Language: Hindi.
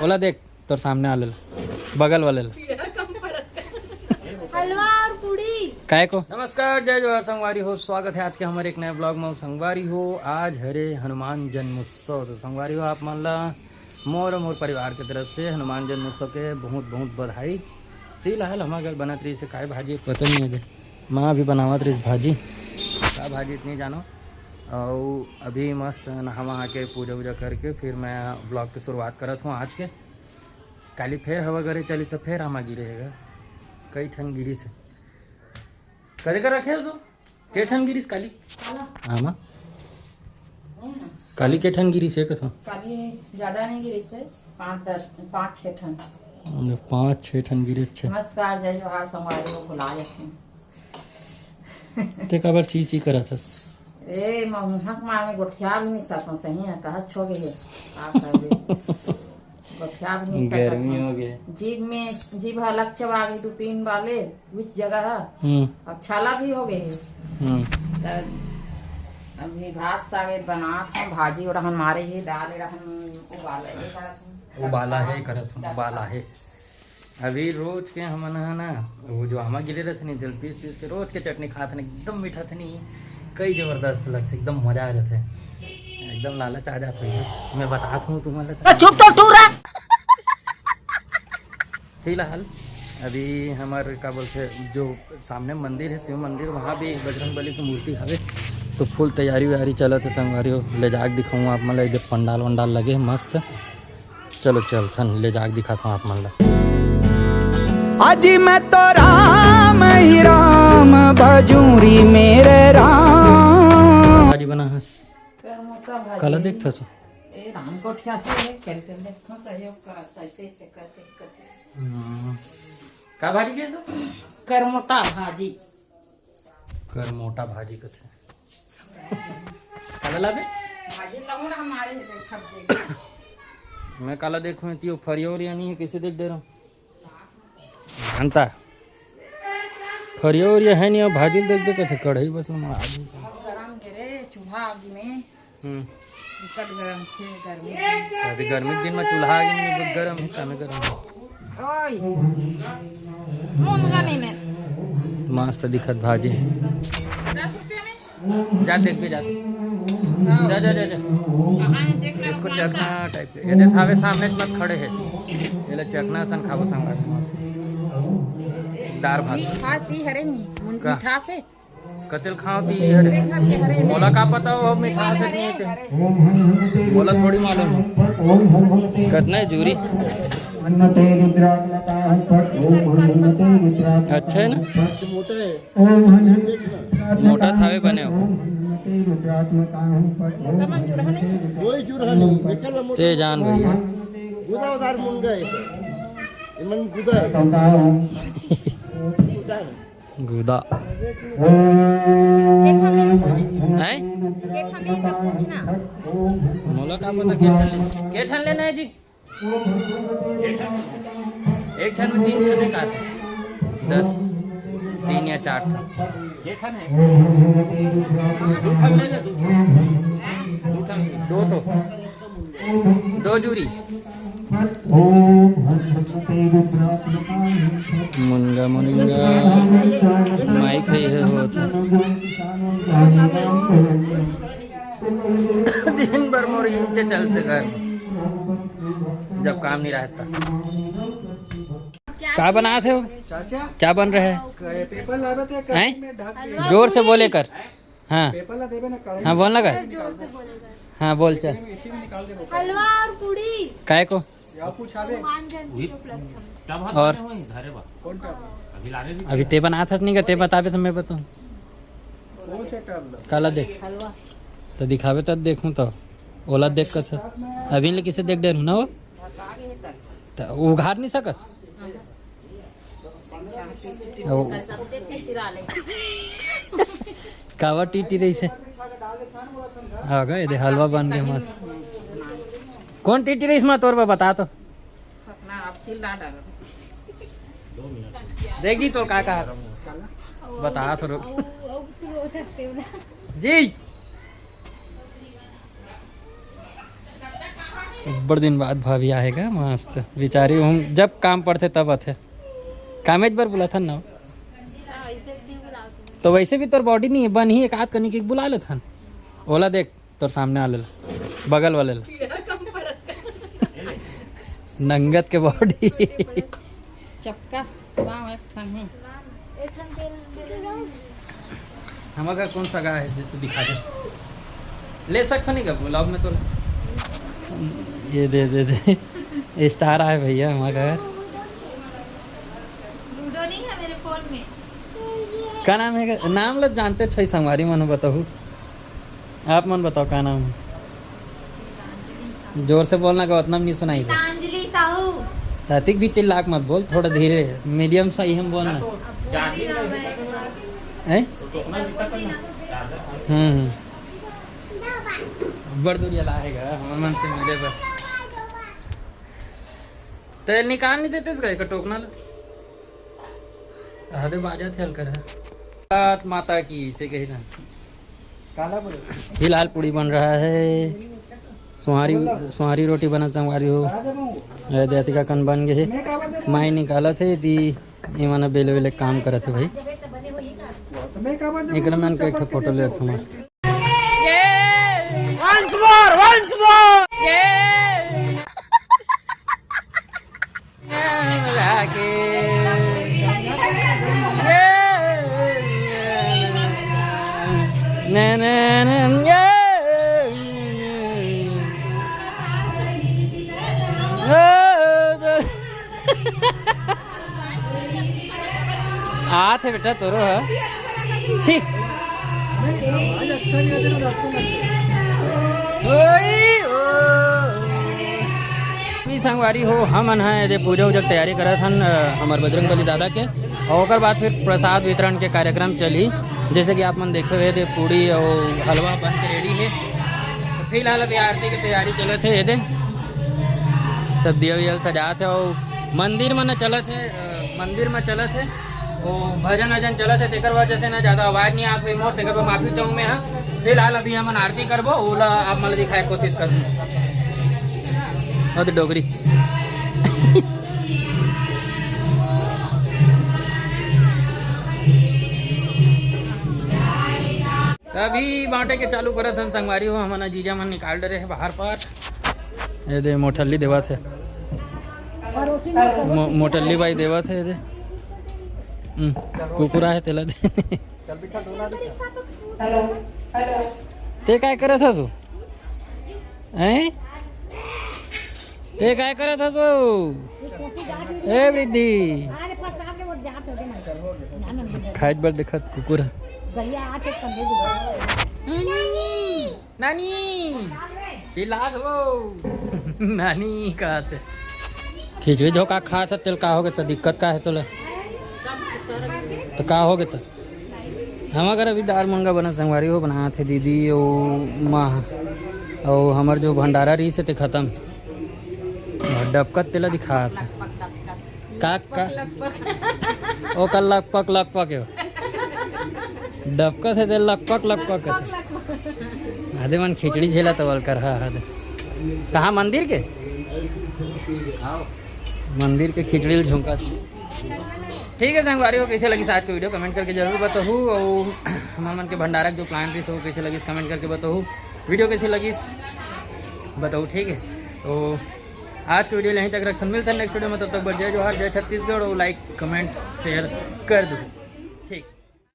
ओला देख तोर सामने आले बगल वाले हलवा और पूड़ी काय को। नमस्कार, जय जोहार संगवारी हो, स्वागत है आज के हमारे एक नए ब्लॉग में। संगवारी हो आज हरे हनुमान जन्मोत्सव। तो संगवारी हो आप मान ला मोर और मोर परिवार की तरफ से हनुमान जन्मोत्सव के बहुत बहुत बधाई। फिलहाल हमारे घर बनत रही से काय भाजी पता नहीं है, माँ भी बनावत रही भाजी, का भाजी इतनी जानो। और अभी मस्त नहा वहा के पूजा वूजा करके फिर मैं ब्लॉग की शुरुआत करत हूँ आज के। काली फिर हवा करे चली तो फिर आमा गिरेगा कई ठन गिरी से करे कर रखे हो के ठन गिरी काली आमा काली के ठन गिरी से कथो काली ज्यादा नहीं गिरी से 5-6 ठन 5-6 ठन गिरी। अच्छा नमस्कार, जय जोहार संगवारी हो, बुलाए ते काबर ची करा था ए महक मार में गोठिया भी नहीं सकता सही है कहा छोगे है का कर गोठिया भी नहीं सकता। गर्मी हो गया जीभ अलग चबा गई 2-3 वाले बीच जगह है और छाला भी हो गए है। अभी भात सागे बना भाजी उड़हन मारे ही दाल उबाला है करत हूँ उबाला है। अभी रोज के हमन है ना वो जो आमा गिरे रहते नहीं जल पीस के रोज के चटनी खाते नहीं, एकदम मीठा थे नहीं, कई जबरदस्त लगते, एकदम मजा आ जाते, एकदम लालच आ जाता है। मैं बताता हूँ तुम्हारे चुप तो टूरा। फिलहाल अभी हमारे का बोलते जो सामने मंदिर है शिव मंदिर, वहाँ भी बजरंग बली की मूर्ति है, तो फुल तैयारी व्यारी चलत है। संगवारी हो ले जाके दिखाऊँ आप मतलब इधर पंडाल वंडाल लगे मस्त। चलो चल सन ले जाके दिखाता हूँ आप मतलब। अजी मैं तो राम ही राम भजूरी मेरे राम। भाजी बना हंस कल देख था सो ए राम को क्या थे करते देखो सहयोग करता ऐसे से करते का भाजी के तो करमोटा भाजी कर मोटा भाजी कथे काला लाबे भाजी लगूंगा हमारे देखब देख मैं काला देखूं तो फरियोर यानी है कैसे देख दे रहा हूँ जानता फरियोर ये है नहीं और भाजी देख दे कैसे कढ़ाई बस में आदमी गरम गिरे चूल्हा आग में निकल गरम थे गर्मी अभी गर्मी के दिन में चूल्हा आगे में गरम है कामे गरम है। ओए मुनगा नहीं में मस्त दिखत भाजी 10 रुपए में जा देख भी जा जा जा जा जा कहां है देख ले इसको चखना टाइप के ये थावे सामने मत खड़े है ये ले चखना सन खाबो संगा दार भात खाती हरे मीठा से कतिल खाओ ती हरे मोला का पता हो मीठा से नहीं थे मोला थोड़ी मालूम कितना है जूरी अच्छा है ना मोटा थावे बने हो ते जान भैया गुदा है मोला का पता के ठन लेना है जी एक ठन में 3 ठन का 10 3 या 4 ठन दो तो 2 जूरी मुनगा मुनगा माइक है होता दिन भर मोर इंचे चलते घर जब काम नहीं रहता। क्या बना थे हो क्या बन रहे हैं जोर से बोले कर। हाँ हाँ बोलना कर हाँ बोल चल। हलवा और पूड़ी काय को और अभी ते बना था नहीं ते बतावे तो मैं बताऊँ काला देख तो दिखावे तब देखूँ तो ओला देख कर अभी ले किसे देख दे ना वो तो उघार नहीं सकस कावा टीटी रही से आ गए दे हलवा बन गया मस्त। कौन टीटी रही इसमें तोर बता तो देख जी तो का बता तो जी बड़े दिन बाद भाभी आएगा मस्त बेचारी हम जब काम पड़ते तब आते कामेज पर बुला था ना तो वैसे भी तोर बॉडी नहीं है बन ही एक हाथ करने की बुला ले था ओला देख तोर सामने आ ले बगल वाले नंगत के बॉडी चक्का हमारा कौन सा गाय है तो दिखा दे ले सकता नहीं कब ब्लॉग में तो ये दे स्टार आए भैया हमारा लूडो नहीं है मेरे फोन में। क्या नाम है नाम लग जानते छो संगवारी मन बताओ आप मन बताओ क्या नाम है जोर से बोलना का उतना नहीं सुनाई दे गीतांजलि साहू। तातिक भी चिल्लाक मत बोल थोड़ा धीरे मीडियम सा ही हम बोलना है बड़ दूरिया लाएगा हमारे मन से मिले पर तेल निकाल नहीं देते गए का टोकना आधे बाजा थे हल्का है माता की इसे कही ना काला बोले फिलहाल पूड़ी बन रहा है सुहारी रोटी बना संगवारी हो देती का कन बन गए माई निकाला थे दी ये माना बेले बेले काम करे थे भाई एक मैंने कई फोटो ले मस्त once more आते बेटा तोरो छी संगवारी हो हम है पूजा उजा तैयारी करा था हमारे बजरंग बली दादा के और ओकर बाद फिर प्रसाद वितरण के कार्यक्रम चली जैसे कि आप मन देखे हुए थे पूड़ी और हलवा बन के रेडी है तो फिलहाल अभी आरती की तैयारी चले थे ये सब दिया वियल सजा थे और मंदिर में न चले थे मंदिर में चले थे वो भजन वजन चले थे तेकर वजह से ना ज़्यादा आवाज़ नहीं आती मोर तेकर पर माफी चाहूँ मैं हाँ फिलहाल अभी हम आरती करबो ओला आप मतलब दिखाए कोशिश कर और डोगरी अभी बांटे के चालू करे थे संगवारी हो हमारा जीजा मन निकाल डरे है बाहर पर ये दे मोटल्ली देवा थे मोटल्ली भाई देवा थे दे कुकुरा है तेला दे ते काय करत हसू हैं ते काय करत हसू ए वृद्धि खाज बर देखत कुकुरा नानी चिल्ला दो नानी कहते खिचड़ी जो का खा था तेल का हो गया तो दिक्कत का है तोला तो का हो गया तो हम अगर अभी दाल मुनगा बना संगवारी हो बना थे दीदी और माँ और हमार जो भंडारा रही से थे खत्म डबकत तेला दिखा था का ओ कल लगपक डबकत है तेल लगपक आधे मन खिचड़ी झेला तो वल कर कहाँ मंदिर के खिचड़ी झोंका ठीक है संगवारी हो कैसे लगी आज की वीडियो कमेंट करके जरूर बताओ और हमारे मन के भंडारक जो प्लान थी वो कैसे लगी कमेंट करके बताओ वीडियो कैसे लगी बताओ ठीक है तो आज की वीडियो यहीं तक रखते मिलते हैं नेक्स्ट वीडियो में तब तक बढ़ जाए जो हर जय छत्तीसगढ़ और लाइक कमेंट शेयर कर दो।